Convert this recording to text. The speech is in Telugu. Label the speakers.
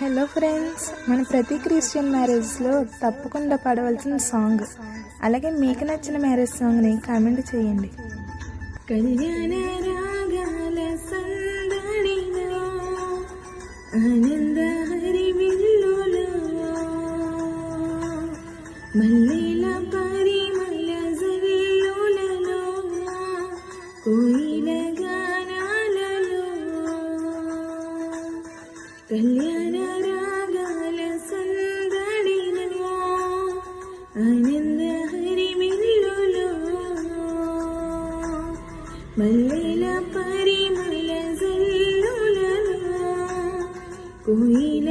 Speaker 1: హలో ఫ్రెండ్స్, మన ప్రతి క్రిస్టియన్ మ్యారేజ్లో తప్పకుండా పాడవలసిన సాంగ్. అలాగే మీకు నచ్చిన మ్యారేజ్ సాంగ్ని కామెంట్ చేయండి.
Speaker 2: కళ్యాణ రాగాల సందడిలో ఆనంద హరివిల్లులో మల్లెల పరిమళ జల్లులలో కోయిల గానాలలో కళ్యాణ రాగాల సందడిలో ఆనంద హరివిల్లులో మల్లెల పరిమళ జల్లులలో కోయిల